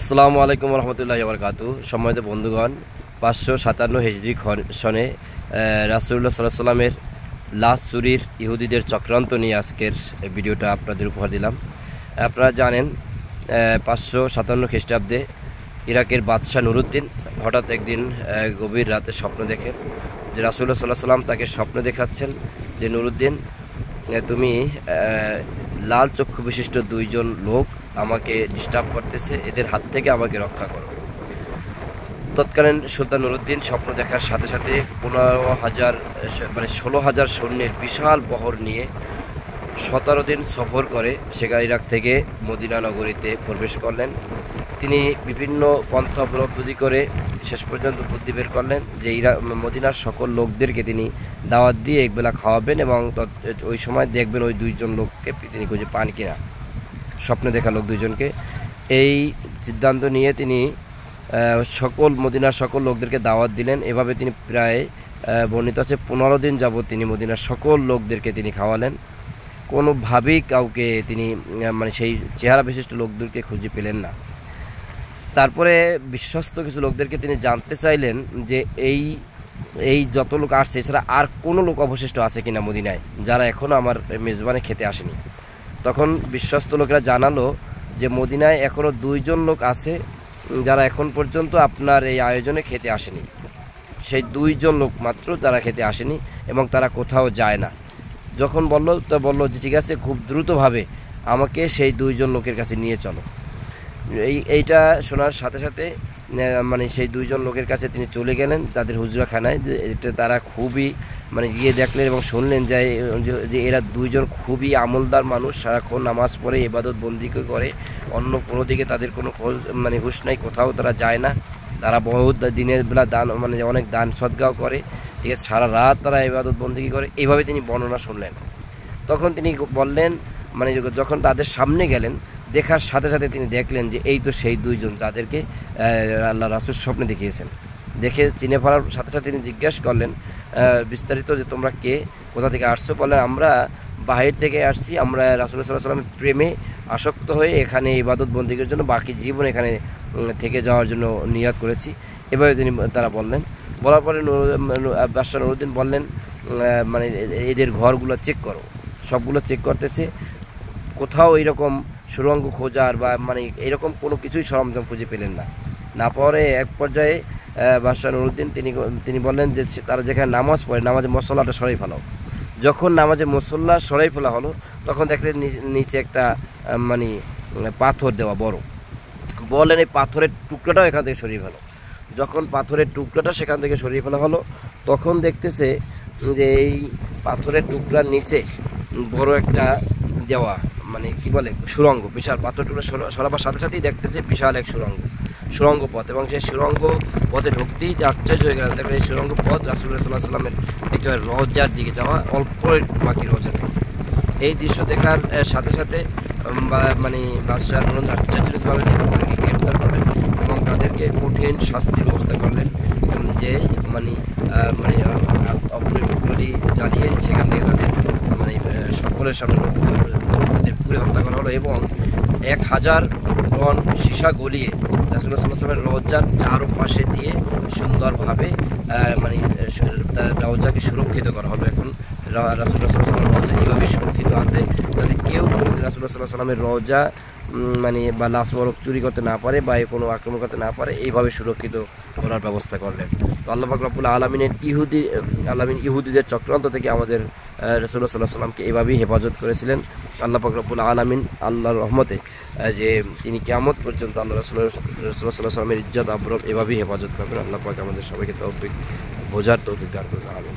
আসসালামু আলাইকুম রহমতুল্লাহি ওয়া বারাকাতুহু। সম্মানিত বন্ধুগণ, 557 হিজরি সনে রাসূলুল্লাহ সাল্লাল্লাহু আলাইহি সাল্লামের লাশ চুরির ইহুদিদের চক্রান্ত নিয়ে আজকের ভিডিওটা আপনাদের উপহার দিলাম। আপনারা জানেন 557 খ্রিস্টাব্দে ইরাকের বাদশাহ নুরুদ্দিন হঠাৎ একদিন গভীর রাতে স্বপ্ন দেখেন যে রাসূলুল্লাহ সাল্লাল্লাহু আলাইহি সাল্লাম তাকে স্বপ্ন দেখাচ্ছেন যে নুরুদ্দিন, তুমি লাল চক্ষু বিশিষ্ট দুইজন লোক আমাকে ডিস্টার্ব করতেছে, এদের হাত থেকে আমাকে রক্ষা করো। তৎকালীন সুলতান নুরুদ্দিন স্বপ্ন দেখার সাথে সাথে 16,000 সৈন্যের বিশাল বহর নিয়ে 17 দিন সফর করে সেখানে ইরাক থেকে মদিনা নগরীতে প্রবেশ করলেন। তিনি বিভিন্ন পন্থা অবলম্বন করে শেষ পর্যন্ত বুদ্ধি বের করলেন যে মদিনার সকল লোকদেরকে তিনি দাওয়াত দিয়ে একবেলা খাওয়াবেন এবং ওই সময় দেখবেন ওই দুইজন লোককে তিনি খুঁজে পান কিনা, স্বপ্নে দেখা লোক দুইজনকে। এই সিদ্ধান্ত নিয়ে তিনি মদিনার সকল লোকদেরকে দাওয়াত দিলেন। এভাবে তিনি প্রায় বর্ণিত আছে 15 দিন যাবৎ তিনি মদিনার সকল লোকদেরকে তিনি খাওয়ালেন। কোনোভাবেই কাউকে তিনি সেই চেহারা বিশিষ্ট লোকদেরকে খুঁজে পেলেন না। তারপরে বিশ্বস্ত কিছু লোকদেরকে তিনি জানতে চাইলেন যে এই যত লোক আসছে এছাড়া আর কোনো লোক অবশিষ্ট আছে কিনা মদিনায় যারা এখনও আমার মেজবানে খেতে আসেনি। তখন বিশ্বস্ত লোকেরা জানালো যে মদিনায় এখনও 2 জন লোক আছে যারা এখন পর্যন্ত আপনার এই আয়োজনে খেতে আসেনি। সেই 2 জন লোক মাত্র যারা খেতে আসেনি এবং তারা কোথাও যায় না। যখন বলল যে ঠিক আছে, খুব দ্রুতভাবে আমাকে সেই 2 জন লোকের কাছে নিয়ে চলো। এইটা শোনার সাথে সাথে সেই 2 জন লোকের কাছে তিনি চলে গেলেন তাদের হুজরাখানায়। এটা তারা খুবই গিয়ে দেখলেন এবং শুনলেন যে এরা 2 জন খুবই আমলদার মানুষ, সারাক্ষণ নামাজ পড়ে ইবাদত বন্দি করে, অন্য কোনো দিকে তাদের কোনো হুঁশ নাই, কোথাও তারা যায় না। তারা বহুত দিনের বেলা দান অনেক দান সদগাও করে, ঠিক আছে, সারা রাত তারা ইবাদত বন্দি করে। এইভাবে তিনি বর্ণনা শুনলেন। তখন তিনি বললেন যখন তাদের সামনে গেলেন দেখার সাথে সাথে তিনি দেখলেন যে এই তো সেই 2 জন যাদেরকে আল্লাহ রাসূল স্বপ্নে দেখিয়েছেন। দেখে চিনে ফেলার সাথে সাথে তিনি জিজ্ঞেস করলেন বিস্তারিত যে তোমরা কে, কোথা থেকে আসছো? বললেন আমরা বাহির থেকে আসছি, আমরা রাসূলুল্লাহ সাল্লাল্লাহু আলাইহি সাল্লামের প্রেমে আসক্ত হয়ে এখানে ইবাদত বন্দিগের জন্য বাকি জীবন এখানে থেকে যাওয়ার জন্য নিয়ত করেছি। এভাবে তারা বললেন। বলার পরে বাদশাহ নুরুদ্দিন বললেন এদের ঘরগুলো চেক করো। সবগুলো চেক করতেছে, কোথাও এইরকম সুরঙ্গ খোঁজার বা এরকম কোনো কিছুই সরঞ্জাম খুঁজে পেলেন না পরে এক পর্যায়ে বাদশাহ নুরুদ্দিন তিনি বললেন যে তারা যেখানে নামাজ পড়ে নামাজে মসল্লাটা সরাই ফেলাও। যখন নামাজে মসল্লা সরাই ফেলা হলো তখন দেখলেন নিচে একটা পাথর দেওয়া বড়। বললেন এই পাথরের টুকরাটাও এখান থেকে সরিয়ে ফেলো। যখন পাথরের টুকরাটা সেখান থেকে সরিয়ে ফেলা হলো তখন দেখতেছে যে এই পাথরের টুকরার নিচে বড় একটা দেওয়া কি বলে সুরঙ্গ, বিশাল পাথর টুকরা সরাবার সাথে সাথেই দেখতেছে বিশাল এক সুরঙ্গ পথ। এবং সেই সুরঙ্গ পথে ঢুকতেই আশ্চর্য হয়ে গেলেন, দেখলেন এই সুরঙ্গ পথ রাসূলুল্লাহ সাল্লাল্লাহু আলাইহি সাল্লামের একেবারে রওজার দিকে যাওয়া, অল্প বাকি রওজা থেকে। এই দৃশ্য দেখার সাথে সাথে বাদশাহ নুরুদ্দিন আশ্চর্যিত হলেন এবং তাদেরকে গ্রেফতার করলেন এবং তাদেরকে কঠিন শাস্তির ব্যবস্থা করলেন যে অগ্নি জ্বালিয়ে সেখান থেকে তাদের সকলের সামনে তাদের পুড়ে হত্যা করা হলো এবং 1000 টন সীসা গলিয়ে রাসূলুল্লাহ সাল্লাল্লাহু আলাইহি ওয়াসাল্লামের রওজার চারপাশে দিয়ে সুন্দরভাবে রওজাকে সুরক্ষিত করা হলো। এখন রাসূলুল্লাহ সাল্লাল্লাহু আলাইহি ওয়াসাল্লামের রওজা এইভাবে সুরক্ষিত আছে যাতে কেউ রাসূলুল্লাহ সাল্লাল্লাহু আলাইহি ওয়াসাল্লামের রওজা বা লাশ মোবারক চুরি করতে না পারে বা কোনো আক্রমণ করতে না পারে, এইভাবে সুরক্ষিত করার ব্যবস্থা করলেন। তো আল্লাহ পাক রব্বুল আলামিনের ইহুদিদের চক্রান্ত থেকে আমাদের রাসূলুল্লাহ সাল্লাল্লাহু আলাইহি ওয়াসাল্লামকে এভাবেই হেফাজত করেছিলেন আল্লাহ পাক রব্বুল আলামিন। আল্লাহর রহমতে যে তিনি কিয়ামত পর্যন্ত রাসূলুল্লাহ সাল্লাল্লাহু আলাইহি ওয়াসাল্লামের ইজ্জত আবরুর এভাবেই হেফাজত করবেন। আল্লাহ পাক আমাদের সবাইকে তৌফিক বোঝার তৌফিক দান করুন। আমিন।